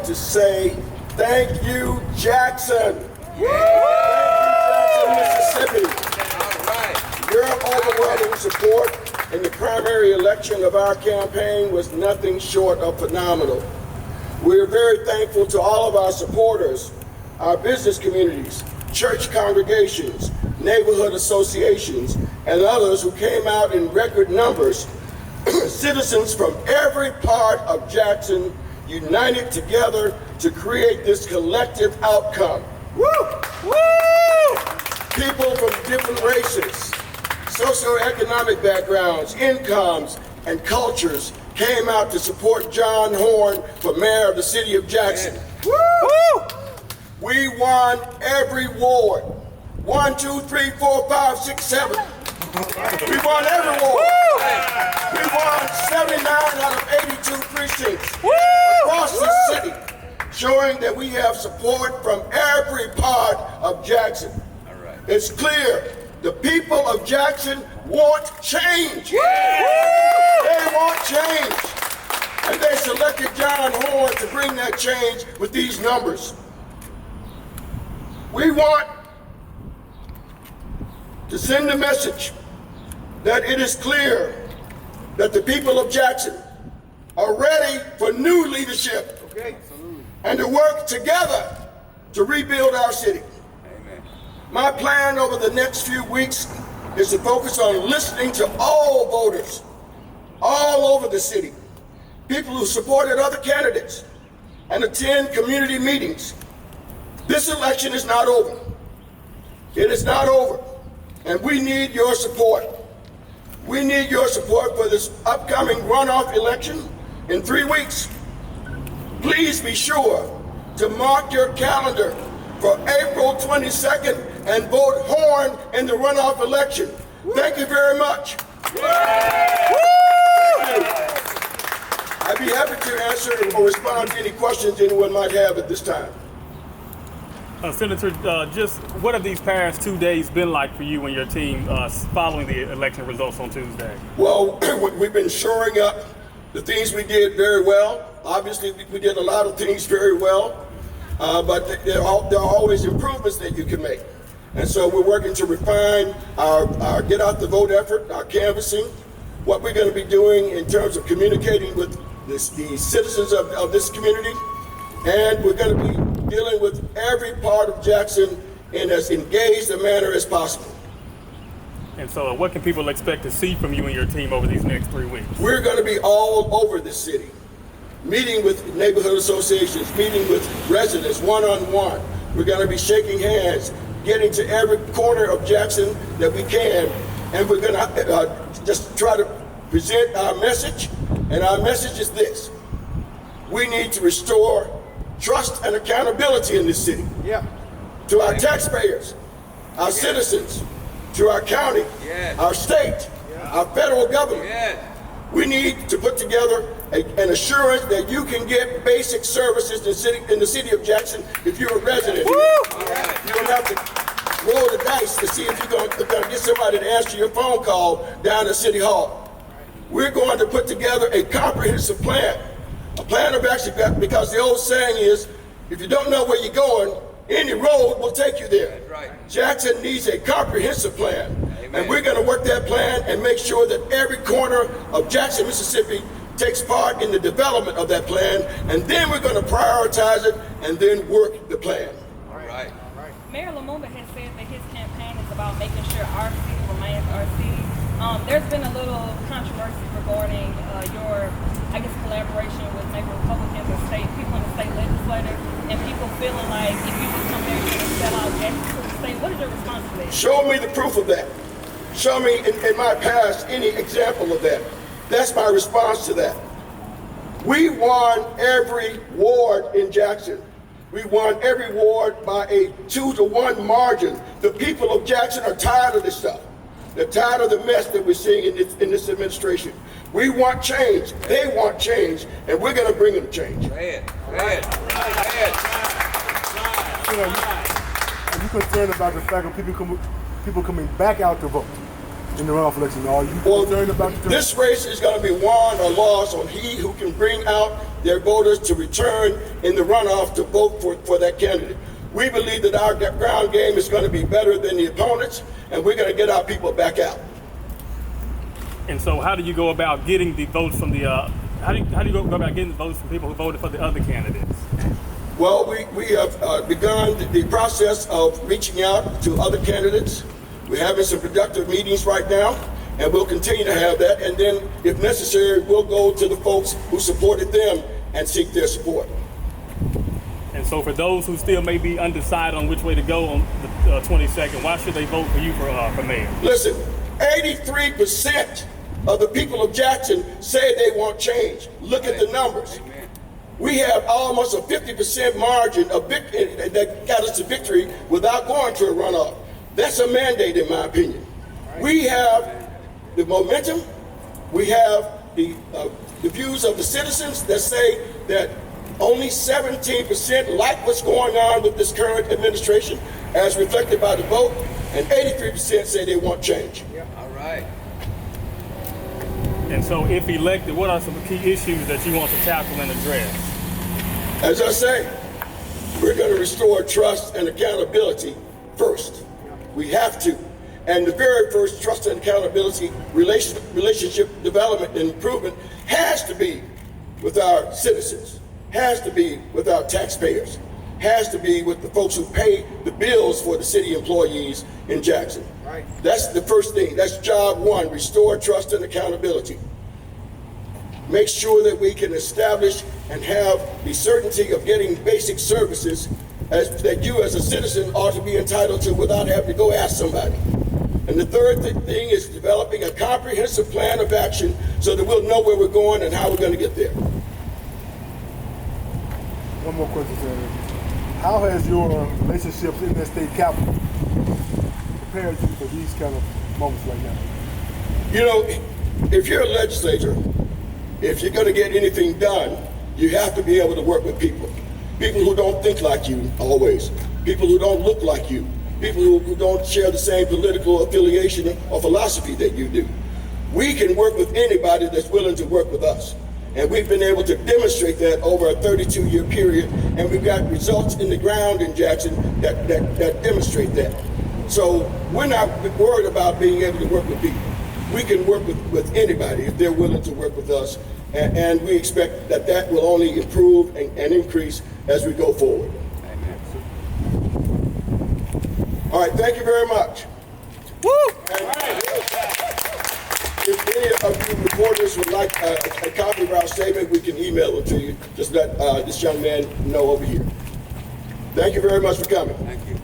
to say thank you, Jackson. Thank you, Jackson, Mississippi. Your overwhelming support in the primary election of our campaign was nothing short of phenomenal. We are very thankful to all of our supporters, our business communities, church congregations, neighborhood associations, and others who came out in record numbers. Citizens from every part of Jackson united together to create this collective outcome. Woo! Woo! People from different races, socioeconomic backgrounds, incomes, and cultures came out to support John Horhn for mayor of the city of Jackson. Woo! We won every ward. 1, 2, 3, 4, 5, 6, 7. We won every ward. We won 79 out of 82 precincts across the city, showing that we have support from every part of Jackson. It's clear the people of Jackson want change. They want change. And they selected John Horhn to bring that change with these numbers. We want to send a message that it is clear that the people of Jackson are ready for new leadership and to work together to rebuild our city. My plan over the next few weeks is to focus on listening to all voters all over the city, people who supported other candidates, and attend community meetings. This election is not over. It is not over, and we need your support. We need your support for this upcoming runoff election in 3 weeks. Please be sure to mark your calendar for April 22nd and vote Horhn in the runoff election. Thank you very much. I'd be happy to answer or respond to any questions anyone might have at this time. Senator, just what have these past 2 days been like for you and your team following the election results on Tuesday? Well, we've been shoring up the things we did very well. Obviously, we did a lot of things very well, but there are always improvements that you can make. And so we're working to refine our get out the vote effort, our canvassing, what we're going to be doing in terms of communicating with the citizens of this community. And we're going to be dealing with every part of Jackson in as engaged a manner as possible. And so what can people expect to see from you and your team over these next 3 weeks? We're going to be all over the city, meeting with neighborhood associations, meeting with residents one-on-one. We're going to be shaking hands, getting to every corner of Jackson that we can, and we're going to just try to present our message. And our message is this: we need to restore trust and accountability in this city. To our taxpayers, our citizens, to our county, our state, our federal government. We need to put together an assurance that you can get basic services in the city of Jackson if you're a resident. You don't have to roll the dice to see if you're going to get somebody to answer your phone call down at City Hall. We're going to put together a comprehensive plan. A plan of action, because the old saying is, if you don't know where you're going, any road will take you there. Jackson needs a comprehensive plan. And we're going to work that plan and make sure that every corner of Jackson, Mississippi takes part in the development of that plan. And then we're going to prioritize it and then work the plan. Mayor Lumumba has said that his campaign is about making sure our city remains our city. There's been a little controversy regarding your, collaboration with maybe Republicans and people in the state legislature, and people feeling like if you just come there, you're going to sell out Jackson to the state. What is your response to that? Show me the proof of that. Show me in my past any example of that. That's my response to that. We won every ward in Jackson. We won every ward by a 2-to-1 margin. The people of Jackson are tired of this stuff. They're tired of the mess that we're seeing in this administration. We want change. They want change, and we're going to bring them change. Are you concerned about the fact of people coming back out to vote? in the runoff election? Are you concerned about the turnout? This race is going to be won or lost on he who can bring out their voters to return in the runoff to vote for that candidate. We believe that our ground game is going to be better than the opponents, and we're going to get our people back out. And so, how do you go about getting the votes from the? How do you go about getting the votes from people who voted for the other candidates? Well, we have begun the process of reaching out to other candidates. We're having some productive meetings right now, and we'll continue to have that. And then, if necessary, we'll go to the folks who supported them and seek their support. And so, for those who still may be undecided on which way to go on the 22nd, why should they vote for you for mayor? Listen, 83% of the people of Jackson say they want change. Look at the numbers. We have almost a 50% margin of that got us to victory without going to a runoff. That's a mandate, in my opinion. We have the momentum. We have the views of the citizens that say that only 17% like what's going on with this current administration, as reflected by the vote, and 83% say they want change. All right. And so, if elected, what are some key issues that you want to tackle and address? As I say, we're going to restore trust and accountability first. We have to. And the very first trust and accountability relationship development and improvement has to be with our citizens, has to be with our taxpayers, has to be with the folks who pay the bills for the city employees in Jackson. Right. That's the first thing. That's job one, restore trust and accountability. Make sure that we can establish and have the certainty of getting basic services that you as a citizen ought to be entitled to without having to go ask somebody. And the third thing is developing a comprehensive plan of action so that we'll know where we're going and how we're going to get there. One more question, Senator. How has your relationships in that state capital prepared you for these kind of moments like now? You know, if you're a legislator, if you're going to get anything done, you have to be able to work with people. People who don't think like you always. People who don't look like you. People who don't share the same political affiliation or philosophy that you do. We can work with anybody that's willing to work with us. And we've been able to demonstrate that over a 32-year period, and we've got results in the ground in Jackson that demonstrate that. So we're not worried about being able to work with people. We can work with anybody if they're willing to work with us, and we expect that will only improve and increase as we go forward. All right, thank you very much. Woo! And if any of you reporters would like a copy of our statement, we can email it to you. Just let this young man know over here. Thank you very much for coming. Thank you.